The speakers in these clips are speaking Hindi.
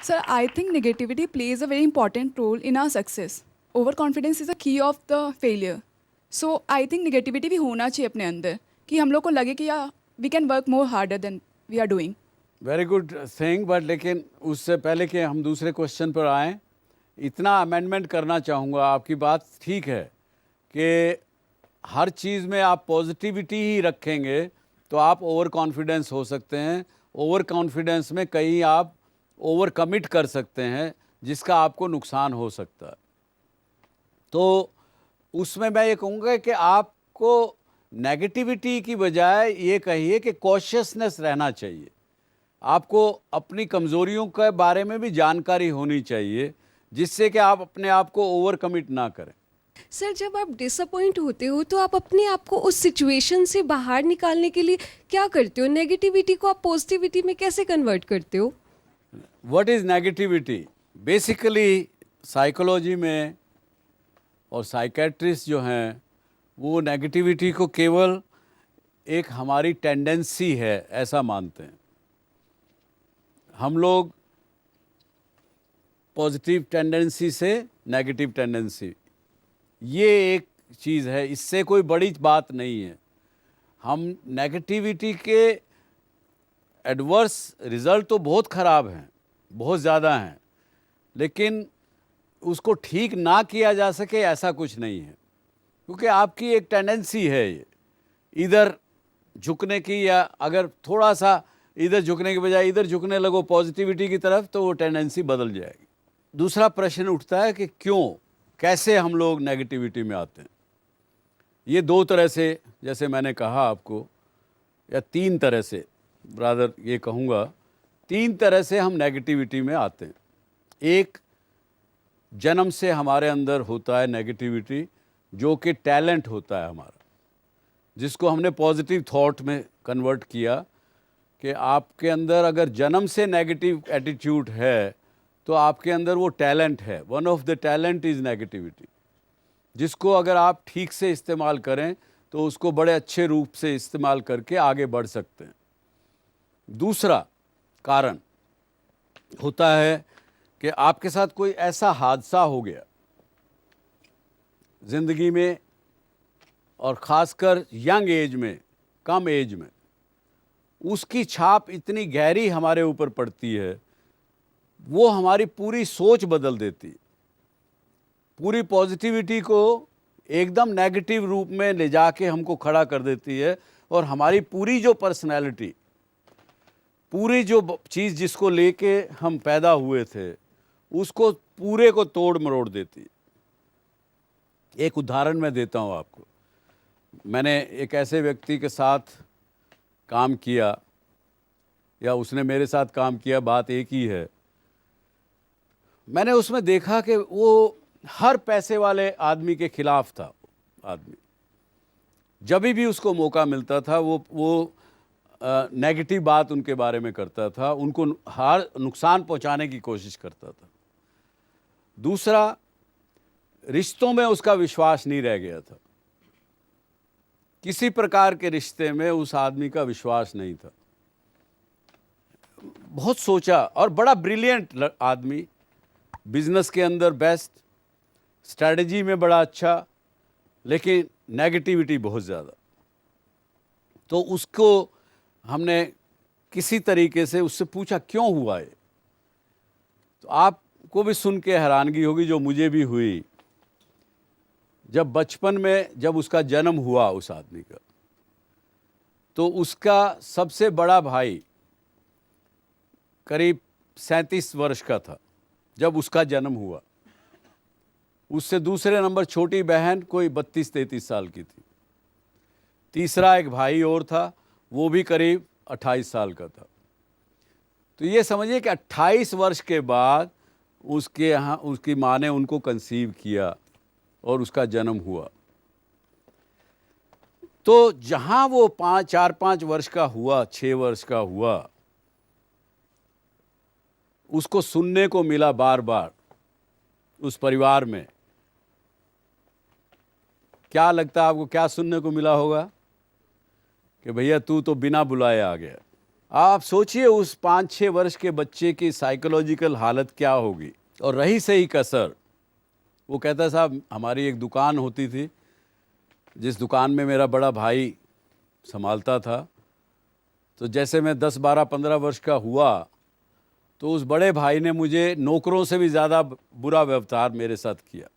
Sir, I think negativity plays a very important role in our success. Overconfidence is a key of the failure. So I think negativity भी होना चाहिए अपने अंदर कि हम लोग को लगे कि या we can work more harder than we are doing. Very good thing, but लेकिन उससे पहले कि हम दूसरे क्वेश्चन पर आएँ, इतना अमेंडमेंट करना चाहूँगा। आपकी बात ठीक है कि हर चीज़ में आप पॉजिटिविटी ही रखेंगे तो आप ओवर कॉन्फिडेंस हो सकते हैं। ओवर कॉन्फिडेंस में कहीं आप ओवर कमिट कर सकते हैं जिसका आपको नुकसान हो सकता है। तो उसमें मैं ये कहूँगा कि आपको नेगेटिविटी की बजाय ये कहिए कि कॉशियसनेस रहना चाहिए। आपको अपनी कमज़ोरियों के बारे में भी जानकारी होनी चाहिए जिससे कि आप अपने आप को ओवर कमिट ना करें। सर, जब आप डिसअपॉइंट होते हो तो आप अपने आप को उस सिचुएशन से बाहर निकालने के लिए क्या करते हो? नेगेटिविटी को आप पॉजिटिविटी में कैसे कन्वर्ट करते हो? What is negativity? Basically psychology में और साइकेट्रिस्ट जो हैं वो नेगेटिविटी को केवल एक हमारी टेंडेंसी है ऐसा मानते हैं। हम लोग पॉजिटिव टेंडेंसी से नेगेटिव टेंडेंसी, ये एक चीज़ है, इससे कोई बड़ी बात नहीं है। हम नेगेटिविटी के एडवर्स रिज़ल्ट तो बहुत ख़राब हैं, बहुत ज़्यादा हैं, लेकिन उसको ठीक ना किया जा सके ऐसा कुछ नहीं है, क्योंकि आपकी एक टेंडेंसी है ये इधर झुकने की, या अगर थोड़ा सा इधर झुकने के बजाय इधर झुकने लगो पॉजिटिविटी की तरफ तो वो टेंडेंसी बदल जाएगी। दूसरा प्रश्न उठता है कि क्यों, कैसे हम लोग नेगेटिविटी में आते हैं। ये दो तरह से, जैसे मैंने कहा आपको, या तीन तरह से, ब्रादर ये कहूँगा, तीन तरह से हम नेगेटिविटी में आते हैं। एक, जन्म से हमारे अंदर होता है नेगेटिविटी, जो कि टैलेंट होता है हमारा, जिसको हमने पॉजिटिव थॉट में कन्वर्ट किया कि आपके अंदर अगर जन्म से नेगेटिव एटीट्यूड है तो आपके अंदर वो टैलेंट है। One of the talent is negativity, जिसको अगर आप ठीक से इस्तेमाल करें तो उसको बड़े अच्छे रूप से इस्तेमाल करके आगे बढ़ सकते हैं। दूसरा कारण होता है कि आपके साथ कोई ऐसा हादसा हो गया ज़िंदगी में, और ख़ासकर यंग एज में, कम एज में, उसकी छाप इतनी गहरी हमारे ऊपर पड़ती है, वो हमारी पूरी सोच बदल देती है, पूरी पॉजिटिविटी को एकदम नेगेटिव रूप में ले जाके हमको खड़ा कर देती है, और हमारी पूरी जो पर्सनैलिटी, पूरी जो चीज़ जिसको लेके हम पैदा हुए थे, उसको पूरे को तोड़ मरोड़ देती है। एक उदाहरण मैं देता हूँ आपको। मैंने एक ऐसे व्यक्ति के साथ काम किया, या उसने मेरे साथ काम किया, बात एक ही है। मैंने उसमें देखा कि वो हर पैसे वाले आदमी के खिलाफ था। आदमी जब भी उसको मौका मिलता था वो नेगेटिव बात उनके बारे में करता था, उनको हर नुकसान पहुंचाने की कोशिश करता था। दूसरा, रिश्तों में उसका विश्वास नहीं रह गया था, किसी प्रकार के रिश्ते में उस आदमी का विश्वास नहीं था। बहुत सोचा, और बड़ा ब्रिलियंट आदमी, बिजनेस के अंदर बेस्ट, स्ट्रैटेजी में बड़ा अच्छा, लेकिन नेगेटिविटी बहुत ज़्यादा। तो उसको हमने किसी तरीके से उससे पूछा क्यों हुआ ये। तो आपको भी सुन के हैरानगी होगी, जो मुझे भी हुई। जब बचपन में जब उसका जन्म हुआ उस आदमी का, तो उसका सबसे बड़ा भाई करीब 37 वर्ष का था जब उसका जन्म हुआ। उससे दूसरे नंबर छोटी बहन कोई 32-33 साल की थी। तीसरा एक भाई और था, वो भी करीब 28 साल का था। तो ये समझिए कि 28 वर्ष के बाद उसके यहाँ उसकी माँ ने उनको कंसीव किया और उसका जन्म हुआ। तो जहाँ वो 4-5 वर्ष का हुआ, 6 वर्ष का हुआ, उसको सुनने को मिला बार बार उस परिवार में। क्या लगता है आपको, क्या सुनने को मिला होगा? कि भैया तू तो बिना बुलाए आ गया। आप सोचिए उस 5-6 वर्ष के बच्चे की साइकोलॉजिकल हालत क्या होगी। और रही सही कसर, वो कहता साहब हमारी एक दुकान होती थी जिस दुकान में मेरा बड़ा भाई संभालता था, तो जैसे मैं 10-12-15 वर्ष का हुआ तो उस बड़े भाई ने मुझे नौकरों से भी ज़्यादा बुरा व्यवहार मेरे साथ किया।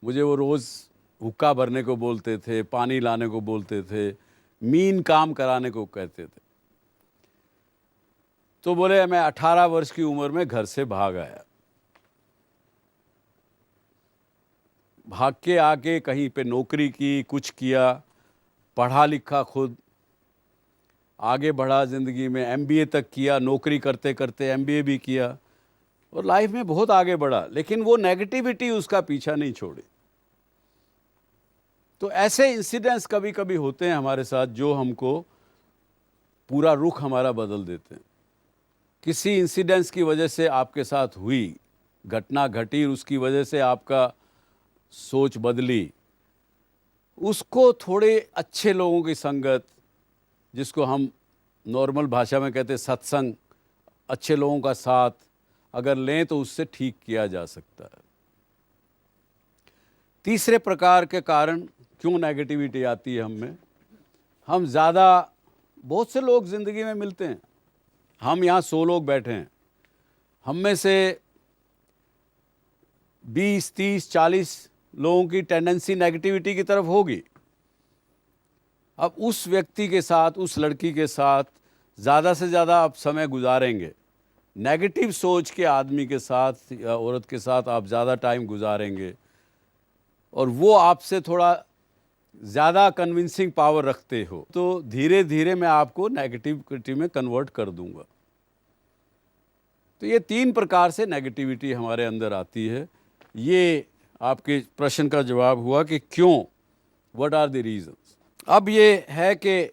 मुझे वो रोज़ हुक्का भरने को बोलते थे, पानी लाने को बोलते थे, मीन काम कराने को कहते थे। तो बोले मैं 18 वर्ष की उम्र में घर से भाग आया। भाग के आके कहीं पे नौकरी की, कुछ किया, पढ़ा लिखा, खुद आगे बढ़ा ज़िंदगी में, एमबीए तक किया, नौकरी करते करते एमबीए भी किया और लाइफ में बहुत आगे बढ़ा, लेकिन वो नेगेटिविटी उसका पीछा नहीं छोड़ी। तो ऐसे इंसिडेंट्स कभी कभी होते हैं हमारे साथ जो हमको पूरा रुख हमारा बदल देते हैं। किसी इंसिडेंट्स की वजह से आपके साथ हुई घटना घटी, उसकी वजह से आपका सोच बदली, उसको थोड़े अच्छे लोगों की संगत, जिसको हम नॉर्मल भाषा में कहते हैं सत्संग, अच्छे लोगों का साथ अगर लें तो उससे ठीक किया जा सकता है। तीसरे प्रकार के कारण क्यों नेगेटिविटी आती है हम में, हम ज़्यादा, बहुत से लोग ज़िंदगी में मिलते हैं, हम यहाँ 100 लोग बैठे हैं, हम में से 20, 30, 40 लोगों की टेंडेंसी नेगेटिविटी की तरफ होगी। अब उस व्यक्ति के साथ, उस लड़की के साथ ज़्यादा से ज़्यादा आप समय गुजारेंगे, नेगेटिव सोच के आदमी के साथ या औरत के साथ आप ज़्यादा टाइम गुजारेंगे और वो आपसे थोड़ा ज़्यादा कन्विंसिंग पावर रखते हो, तो धीरे धीरे मैं आपको नेगेटिविटी में कन्वर्ट कर दूंगा। तो ये 3 प्रकार से नेगेटिविटी हमारे अंदर आती है। ये आपके प्रश्न का जवाब हुआ कि क्यों, व्हाट आर द रीजंस। अब ये है कि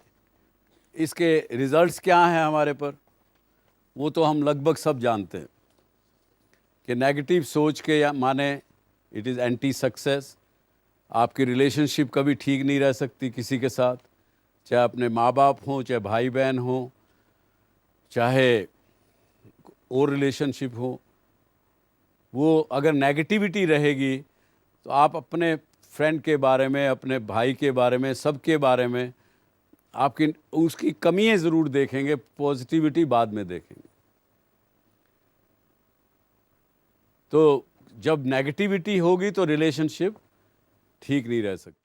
इसके रिजल्ट्स क्या हैं हमारे पर, वो तो हम लगभग सब जानते हैं कि नेगेटिव सोच के या माने इट इज़ एंटी सक्सेस। आपकी रिलेशनशिप कभी ठीक नहीं रह सकती किसी के साथ, चाहे अपने माँ बाप हों, चाहे भाई बहन हों, चाहे और रिलेशनशिप हो। वो अगर नेगेटिविटी रहेगी तो आप अपने फ्रेंड के बारे में, अपने भाई के बारे में, सबके बारे में आपकी उसकी कमियां ज़रूर देखेंगे, पॉजिटिविटी बाद में देखेंगे। तो जब नेगेटिविटी होगी तो रिलेशनशिप ठीक नहीं रह सकती।